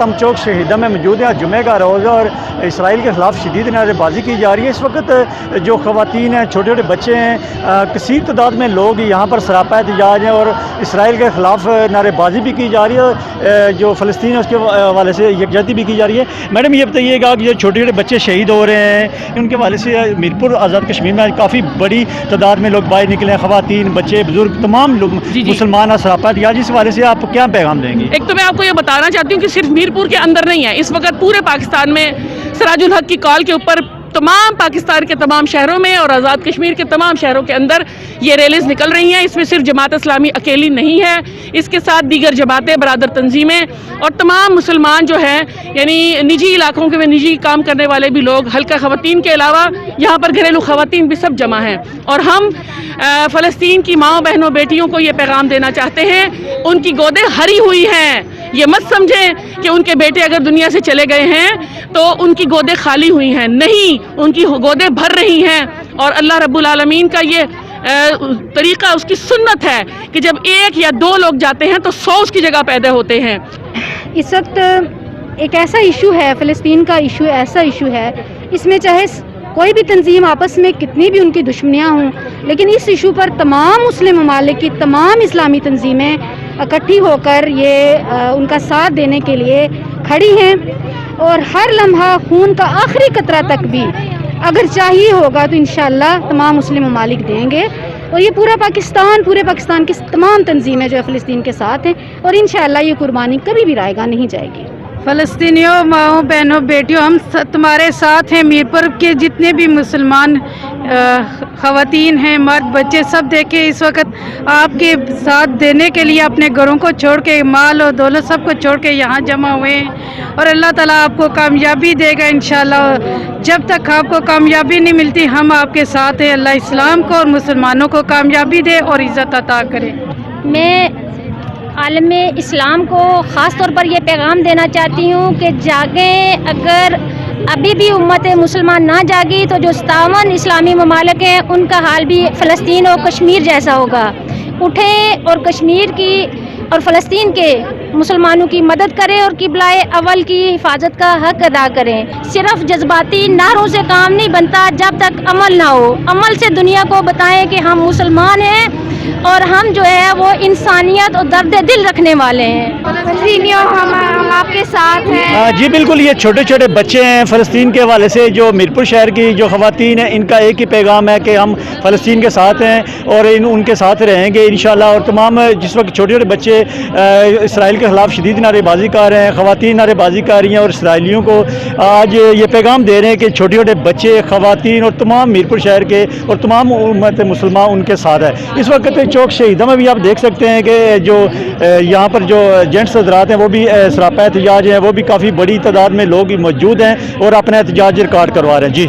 ہم چوک شہیدہ میں موجود ہیں. جمعہ کا روزہ اور اسرائیل کے خلاف شدید نعرے بازی کی جا رہی ہے. اس وقت جو خواتین ہیں, چھوٹے چھوٹے بچے ہیں, کثیر تعداد میں لوگ یہاں پر سراپا احتجاج ہیں اور اسرائیل کے خلاف نعرے بازی بھی کی جا رہی ہے. جو فلسطین ہے اس کے حوالے سے یکجہتی بھی کی جا رہی ہے. میڈم یہ بتائیے گا کہ جو چھوٹے چھوٹے بچے شہید ہو رہے ہیں ان کے حوالے سے میرپور آزاد کشمیر میں کافی بڑی تعداد میں لوگ باہر نکلے ہیں, خواتین, بچے, بزرگ, تمام لوگ مسلمان اور سراپا احتجاج. اس حوالے سے آپ کیا پیغام دیں گے؟ ایک تو میں آپ کو یہ بتانا چاہتی ہوں کہ صرف میرپور کے اندر نہیں ہے, اس وقت پورے پاکستان میں سراج الحق کی کال کے اوپر تمام پاکستان کے تمام شہروں میں اور آزاد کشمیر کے تمام شہروں کے اندر یہ ریلیز نکل رہی ہیں. اس میں صرف جماعت اسلامی اکیلی نہیں ہے, اس کے ساتھ دیگر جماعتیں, برادر تنظیمیں اور تمام مسلمان جو ہیں, یعنی نجی علاقوں کے میں نجی کام کرنے والے بھی لوگ, حلقہ خواتین کے علاوہ یہاں پر گھریلو خواتین بھی سب جمع ہیں. اور ہم فلسطین کی ماؤں, بہنوں, بیٹیوں کو یہ پیغام دینا چاہتے ہیں, ان کی گودیں بھری ہوئی ہیں. یہ مت سمجھیں کہ ان کے بیٹے اگر دنیا سے چلے گئے ہیں تو ان کی گودیں خالی ہوئی ہیں. نہیں, ان کی گودیں بھر رہی ہیں. اور اللہ رب العالمین کا یہ طریقہ, اس کی سنت ہے کہ جب ایک یا دو لوگ جاتے ہیں تو 100 اس کی جگہ پیدا ہوتے ہیں. اس وقت ایک ایسا ایشو ہے, فلسطین کا ایشو ایسا ایشو ہے, اس میں چاہے کوئی بھی تنظیم آپس میں کتنی بھی ان کی دشمنیاں ہوں, لیکن اس ایشو پر تمام مسلم ممالک کی تمام اسلامی تنظیمیں اکٹھی ہو کر یہ ان کا ساتھ دینے کے لیے کھڑی ہیں. اور ہر لمحہ خون کا آخری قطرہ تک بھی اگر چاہیے ہوگا تو انشاءاللہ تمام مسلم ممالک دیں گے. اور یہ پورے پاکستان کی تمام تنظیمیں جو ہے فلسطین کے ساتھ ہیں, اور انشاءاللہ یہ قربانی کبھی بھی رائیگاں نہیں جائے گی. فلسطینیوں, ماؤں, بہنوں, بیٹیوں, ہم تمہارے ساتھ ہیں. میرپور کے جتنے بھی مسلمان خواتین ہیں, مرد, بچے, سب دیکھے اس وقت آپ کے ساتھ دینے کے لیے اپنے گھروں کو چھوڑ کے, مال و دولت سب کو چھوڑ کے یہاں جمع ہوئے ہیں. اور اللہ تعالیٰ آپ کو کامیابی دے گا انشاءاللہ. جب تک آپ کو کامیابی نہیں ملتی ہم آپ کے ساتھ ہیں. اللہ اسلام کو اور مسلمانوں کو کامیابی دے اور عزت عطا کرے. میں عالم اسلام کو خاص طور پر یہ پیغام دینا چاہتی ہوں کہ جاگیں. اگر ابھی بھی امت مسلمان نہ جاگی تو جو 57 اسلامی ممالک ہیں ان کا حال بھی فلسطین اور کشمیر جیسا ہوگا. اٹھیں اور کشمیر کی اور فلسطین کے مسلمانوں کی مدد کریں اور قبلہ اول کی حفاظت کا حق ادا کریں. صرف جذباتی نعروں سے کام نہیں بنتا جب تک عمل نہ ہو. عمل سے دنیا کو بتائیں کہ ہم مسلمان ہیں اور ہم جو ہے وہ انسانیت اور درد دل رکھنے والے ہیں. فلسطینیوں, ہم آپ کے ساتھ ہیں. جی بالکل, یہ چھوٹے چھوٹے بچے ہیں. فلسطین کے حوالے سے جو میرپور شہر کی جو خواتین ہیں ان کا ایک ہی پیغام ہے کہ ہم فلسطین کے ساتھ ہیں اور ان کے ساتھ رہیں گے انشاءاللہ. اور تمام جس وقت چھوٹے چھوٹے بچے اسرائیل کے خلاف شدید نعرے بازی کر رہے ہیں, خواتین نعرے بازی کر رہی ہیں اور اسرائیلیوں کو آج یہ پیغام دے رہے ہیں کہ چھوٹے چھوٹے بچے, خواتین اور تمام میرپور شہر کے اور تمام امت مسلمان ان کے ساتھ ہے. اس وقت چوک شہیدہ میں بھی آپ دیکھ سکتے ہیں کہ جو یہاں پر جو جینٹس حضرات ہیں وہ بھی سراپا احتجاج ہیں, وہ بھی کافی بڑی تعداد میں لوگ موجود ہیں اور اپنا احتجاج ریکارڈ کروا رہے ہیں. جی